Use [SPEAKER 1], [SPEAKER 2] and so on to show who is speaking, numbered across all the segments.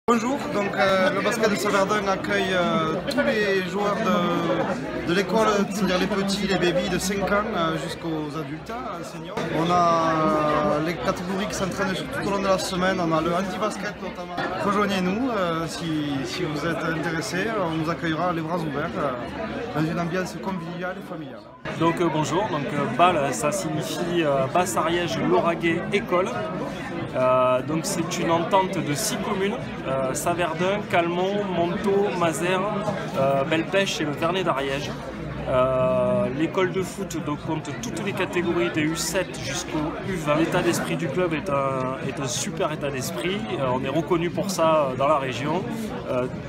[SPEAKER 1] Bonjour, donc le basket de Saverdun accueille tous les joueurs de l'école, c'est-à-dire les petits, les bébés de 5 ans jusqu'aux adultes, seniors. On a les catégories qui s'entraînent tout au long de la semaine, on a le handi-basket notamment. Rejoignez-nous si vous êtes intéressés, on vous accueillera les bras ouverts dans une ambiance conviviale et familiale.
[SPEAKER 2] Donc bonjour, BAL ça signifie Basse-Ariège, Lauragais, École. Donc c'est une entente de 6 communes, Saverdun, Calmont, Montaut, Mazères, Belle-Pêche et le Vernet d'Ariège. L'école de foot donc, compte toutes les catégories des U7 jusqu'au U20. L'état d'esprit du club est un super état d'esprit, on est reconnu pour ça dans la région.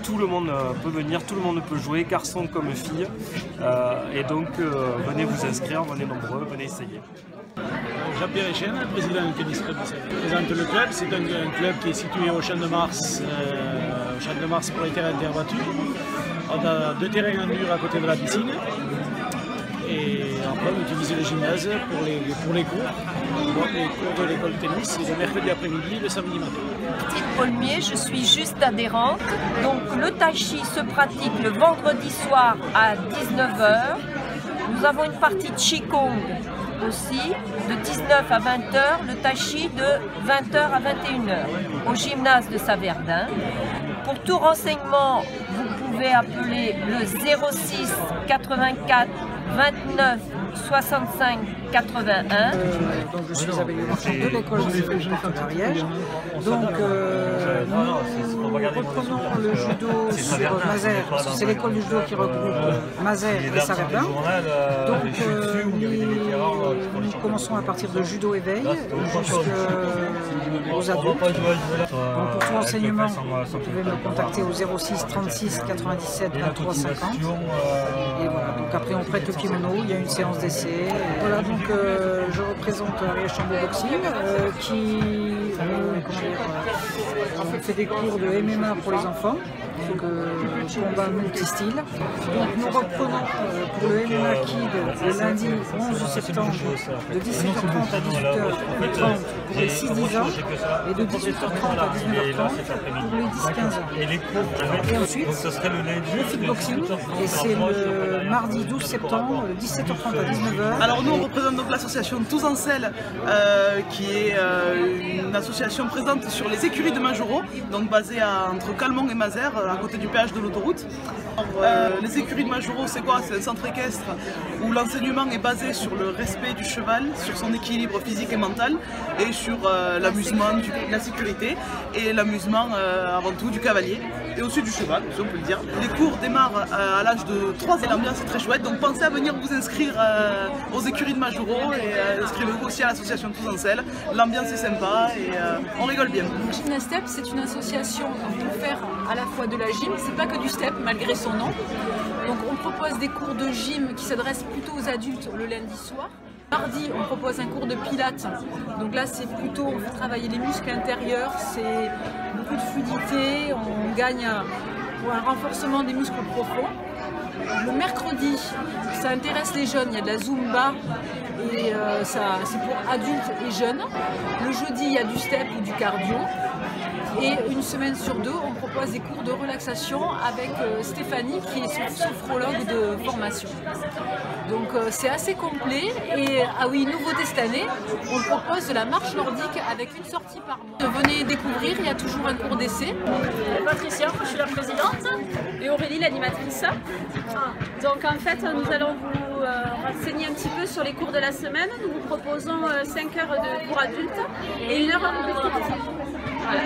[SPEAKER 2] Tout le monde peut venir, tout le monde peut jouer, garçons comme filles. Et donc venez vous inscrire, venez nombreux, venez essayer.
[SPEAKER 3] Jean-Pierre Echenne, président du Tennis Club. Présente le club, c'est un club qui est situé au Champ de Mars, pour les terrains interbattus. On a 2 terrains en dur à côté de la piscine. Et après on utilise le gymnase pour les cours. Donc, les cours de l'école de tennis, c'est le mercredi après-midi et le samedi matin.
[SPEAKER 4] Paul Mier, je suis juste adhérente. Donc le tai chi se pratique le vendredi soir à 19 h. Nous avons une partie de Qigong aussi, de 19 à 20 h, le tai chi de 20 h à 21 h, au gymnase de Saverdun. Pour tout renseignement, vous pouvez appeler le 06 84 29 65 81.
[SPEAKER 5] Donc je suis Isabelle Marchand de l'école de Ariège. Donc nous reprenons le judo sur Mazères, parce que c'est l'école du judo qui regroupe Mazères et Saverdun. Donc nous commençons à partir de judo éveil jusqu'aux adultes. Donc pour tout renseignement, vous pouvez me contacter au 06 36 97 23 50. Et voilà, donc après on prête le kimono, il y a une séance d'essai. Voilà, donc je représente Ariège Chambo Boxing qui fait des cours de MMA pour les enfants, donc combat multistyle. Donc nous reprenons pour le MMA Kid le lundi 11 septembre de 17h30 à 18h30 pour les 6-10 ans et de 18h30 à 19h30 pour les 10-15 ans. Et ensuite le fitboxing et c'est le mardi 12 septembre de 17h30 à 19h.
[SPEAKER 6] Alors nous on représente donc l'association Tous en Selle qui est une association présente sur les écuries de Majoro, donc basée entre Calmont et Mazères, à côté du péage de l'autoroute. Les écuries de Majoro, c'est quoi? C'est un centre équestre où l'enseignement est basé sur le respect du cheval, sur son équilibre physique et mental, et sur l'amusement, la sécurité, et l'amusement avant tout du cavalier, et aussi du cheval, si on peut le dire. Les cours démarrent à l'âge de 3 ans, l'ambiance est très chouette, donc pensez à venir vous inscrire aux écuries de Majoro, et inscrivez-vous aussi à l'association Tous en Selle. L'ambiance est sympa, et on rigole bien.
[SPEAKER 7] Gymnastep, c'est une association pour faire à la fois de la gym, c'est pas que du step malgré son nom. Donc on propose des cours de gym qui s'adressent plutôt aux adultes le lundi soir. Mardi, on propose un cours de pilates. Donc là, c'est plutôt, on fait travailler les muscles intérieurs, c'est beaucoup de fluidité, on gagne pour un renforcement des muscles profonds. Le mercredi, ça intéresse les jeunes, il y a de la Zumba et c'est pour adultes et jeunes. Le jeudi, il y a du step ou du cardio. Et une semaine sur 2, on propose des cours de relaxation avec Stéphanie qui est sophrologue de formation. Donc c'est assez complet et ah oui, nouveauté cette année, on propose de la marche nordique avec une sortie par mois. Venez découvrir, il y a toujours un cours d'essai.
[SPEAKER 8] Patricia, je suis la présidente, et Aurélie l'animatrice. Donc en fait, nous allons vous renseigner un petit peu sur les cours de la semaine. Nous vous proposons 5 heures de cours adultes et 1 heure de cours sportif. Voilà.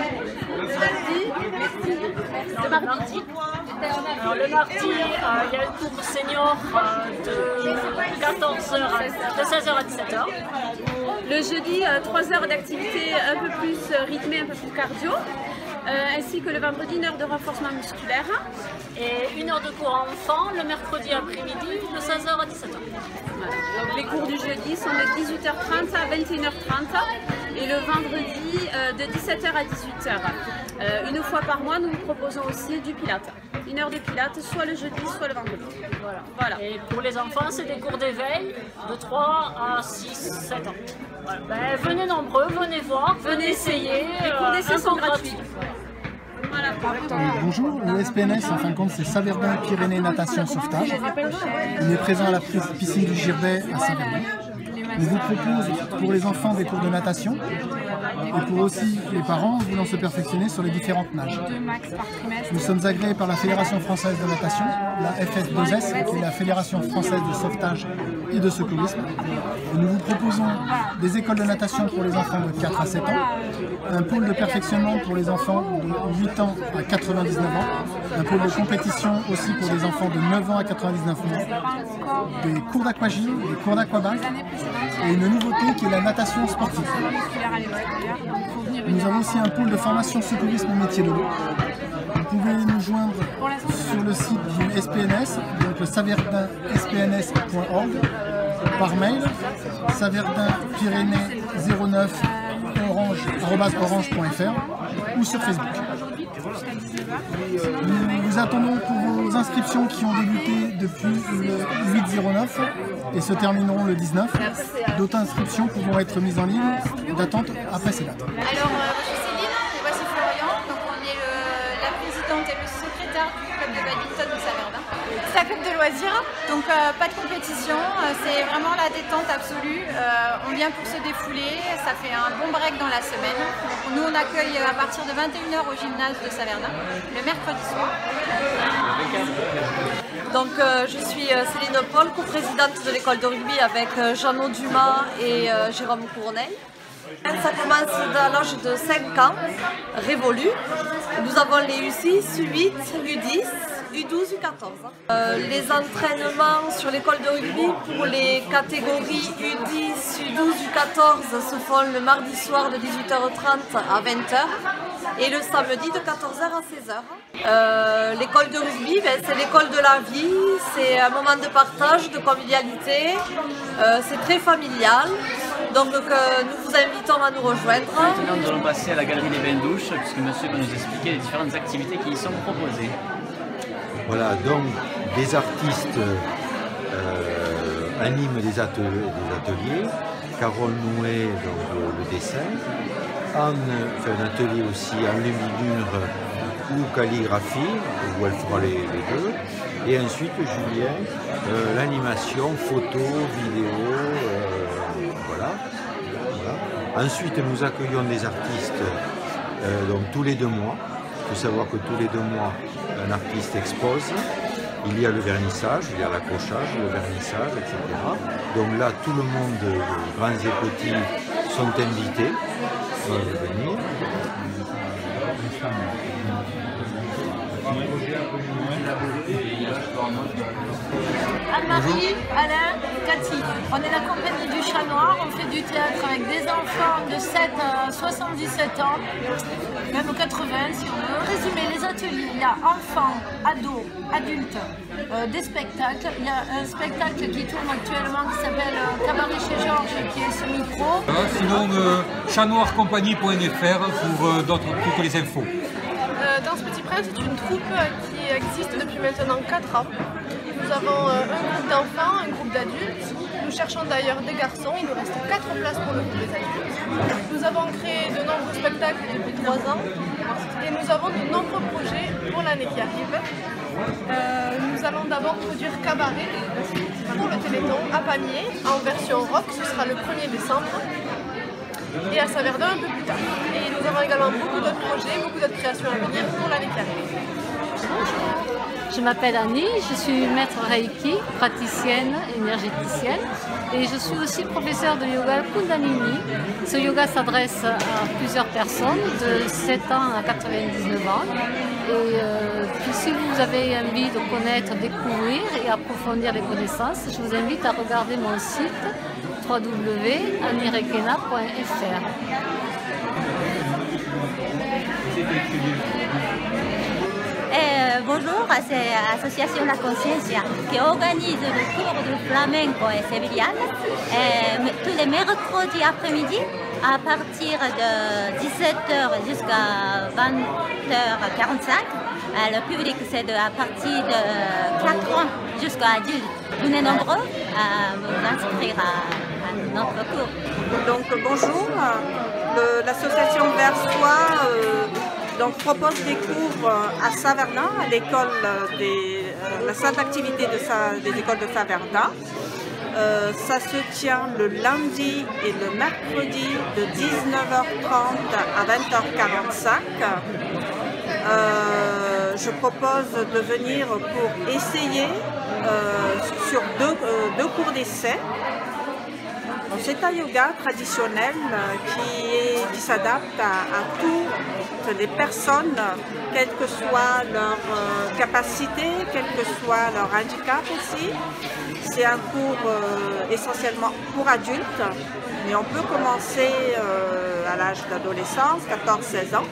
[SPEAKER 8] Le mardi. Alors le mardi, il y a un cours senior de 16h à 17h. Le jeudi, 3 heures d'activité un peu plus rythmée, un peu plus cardio. Ainsi que le vendredi, 1 heure de renforcement musculaire. Et 1 heure de cours enfant le mercredi après-midi de 16h à 17h. Voilà. Donc les cours du jeudi sont de 18h30 à 21h30 et le vendredi de 17h à 18h. Une fois par mois, nous vous proposons aussi du pilates. 1 heure de pilates, soit le jeudi, soit le vendredi. Voilà. Et pour les enfants, c'est des cours d'éveil de 3 à 6, 7 ans. Voilà. Ben, venez nombreux, venez voir, venez essayer.
[SPEAKER 7] Les cours d'essai sont gratuits.
[SPEAKER 8] Voilà.
[SPEAKER 9] Bonjour, le SPNS en fin de compte c'est Saverdun Pyrénées Natation Sauvetage. On est présent à la piscine du Girdet à Saverdun. On vous propose pour les enfants des cours de natation et pour aussi les parents voulant se perfectionner sur les différentes nages. Nous sommes agréés par la Fédération Française de Natation, la FF2S, qui est la Fédération Française de Sauvetage et de Secourisme. Et nous vous proposons des écoles de natation pour les enfants de 4 à 7 ans, un pôle de perfectionnement pour les enfants de 8 ans à 99 ans, un pôle de compétition aussi pour les enfants de 9 ans à 99 ans, des cours d'aquagym, des cours d'aquabac et une nouveauté qui est la natation sportive. Nous avons aussi un pôle de formation secourisme et métier de l'eau. Vous pouvez nous joindre sur le site du SPNS, donc le saverdunspns.org, par mail saverdun-pyrénées09orange@orange.fr ou sur Facebook. Nous vous attendons pour vos inscriptions qui ont débuté depuis le 8/09 et se termineront le 19. D'autres inscriptions pourront être mises en ligne d'attente après ces dates.
[SPEAKER 10] Alors, je suis Céline et voici Florian. Donc, on est la présidente et le secrétaire du club de badminton de Saverdun. C'est un club de loisirs, donc pas de compétition, c'est vraiment la détente absolue. On vient pour se défouler, ça fait un bon break dans la semaine. Donc, nous, on accueille à partir de 21 h au gymnase de Saverdun, le mercredi soir.
[SPEAKER 11] Donc, je suis Céline Paul, coprésidente de l'école de rugby avec Jeannot Dumas et Jérôme Courneille. Ça commence à l'âge de 5 ans, révolu. Nous avons les U6, U8, U10, U12, U14. Les entraînements sur l'école de rugby pour les catégories U10, U12, U14 se font le mardi soir de 18h30 à 20h et le samedi de 14h à 16h. L'école de rugby, c'est l'école de la vie, c'est un moment de partage, de convivialité, c'est très familial. Donc nous vous invitons à nous rejoindre.
[SPEAKER 12] Maintenant nous allons passer à la galerie des bains-douches puisque monsieur va nous expliquer les différentes activités qui y sont proposées.
[SPEAKER 13] Voilà, donc des artistes animent des ateliers. Carole Nouet, donc, le dessin. Anne fait un atelier aussi enluminure ou calligraphie, où elle fera les deux. Et ensuite Julien, l'animation, photo, vidéo, voilà. Ensuite nous accueillons des artistes donc, tous les 2 mois. Il faut savoir que tous les 2 mois, un artiste expose. Il y a le vernissage, il y a l'accrochage, le vernissage, etc. Donc là, tout le monde, grands et petits, sont invités à venir.
[SPEAKER 8] Anne-Marie, Alain, Cathy. On est la compagnie du Chat Noir, on fait du théâtre avec des enfants de 7 à 77 ans, même 80 si on veut. Résumer les ateliers, il y a enfants, ados, adultes, des spectacles. Il y a un spectacle qui tourne actuellement qui s'appelle Cabaret chez Georges qui est semi-pro.
[SPEAKER 14] Sinon, chatnoircompagnie.fr pour toutes les infos.
[SPEAKER 15] Danse Petit Prince est une troupe qui existe depuis maintenant 4 ans. Nous avons un groupe d'enfants, un groupe d'adultes. Nous cherchons d'ailleurs des garçons, il nous reste 4 places pour le groupe des adultes. Nous avons créé de nombreux spectacles depuis 3 ans et nous avons de nombreux projets pour l'année qui arrive. Nous allons d'abord produire Cabaret pour le Téléthon à Pamiers en version rock, ce sera le 1er décembre. Et à Saverdun un peu plus tard. Et nous avons également beaucoup d'autres projets, beaucoup d'autres créations à venir pour l'année qui arrive.
[SPEAKER 16] Je m'appelle Annie, je suis maître Reiki, praticienne, énergéticienne et je suis aussi professeure de yoga Kundalini. Ce yoga s'adresse à plusieurs personnes de 7 ans à 99 ans. Et si vous avez envie de connaître, découvrir et approfondir les connaissances, je vous invite à regarder mon site www.anirekena.fr.
[SPEAKER 17] Bonjour, c'est l'association La Conciencia qui organise le cours de flamenco et sévillane tous les mercredis après-midi à partir de 17h jusqu'à 20h45. Le public c'est à partir de 4 ans jusqu'à adulte. Vous êtes nombreux à vous inscrire à notre cours.
[SPEAKER 18] Donc bonjour, l'association Versois Donc, je propose des cours à Saverdun, à l'école la salle d'activité des écoles de Saverdun. Ça se tient le lundi et le mercredi de 19h30 à 20h45. Je propose de venir pour essayer sur deux cours d'essai. C'est un yoga traditionnel qui s'adapte à toutes les personnes, quelle que soit leur capacité, quel que soit leur handicap aussi. C'est un cours essentiellement pour adultes, mais on peut commencer à l'âge d'adolescence, 14-16 ans.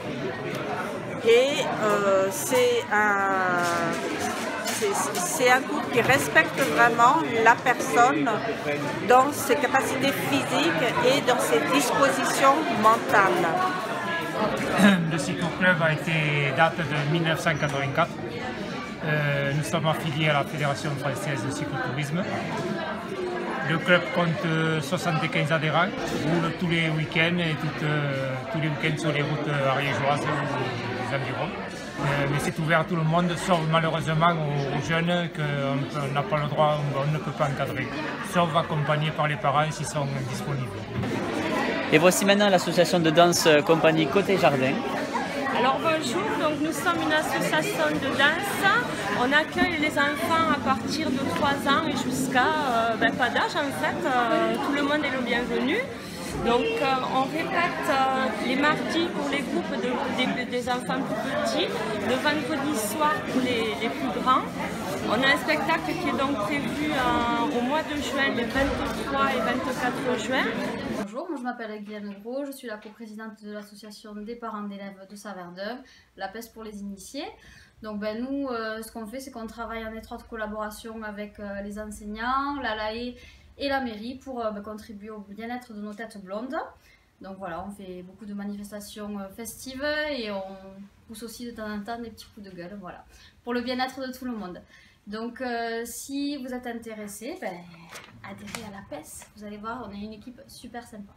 [SPEAKER 18] Et c'est un cours qui respecte vraiment la personne dans ses capacités physiques et dans ses dispositions mentales.
[SPEAKER 19] Le cyclo-club date de 1984. Nous sommes affiliés à la Fédération française de cyclotourisme. Le club compte 75 adhérents, roule tous les week-ends et tous les week-ends sur les routes ariégeoises ou des environs. Mais c'est ouvert à tout le monde, sauf malheureusement aux jeunes qu'on n'a pas le droit, on ne peut pas encadrer, sauf accompagnés par les parents s'ils sont disponibles.
[SPEAKER 12] Et voici maintenant l'association de danse compagnie Côté Jardin.
[SPEAKER 20] Alors bonjour, donc nous sommes une association de danse. On accueille les enfants à partir de 3 ans et jusqu'à pas d'âge en fait. Tout le monde est le bienvenu. Donc on répète les mardis pour les groupes des enfants plus petits, le vendredi soir pour les plus grands. On a un spectacle qui est donc prévu au mois de juin, les 23 et 24 juin.
[SPEAKER 21] Bonjour, moi je m'appelle Guylaine Gros, je suis la coprésidente de l'association des parents d'élèves de Saverdun, la PES pour les initiés. Donc nous, ce qu'on fait, c'est qu'on travaille en étroite collaboration avec les enseignants, la LAE et la mairie pour contribuer au bien-être de nos têtes blondes. Donc voilà, on fait beaucoup de manifestations festives et on pousse aussi de temps en temps des petits coups de gueule, voilà, pour le bien-être de tout le monde. Donc si vous êtes intéressés, adhérez à la PES, vous allez voir, on est une équipe super sympa.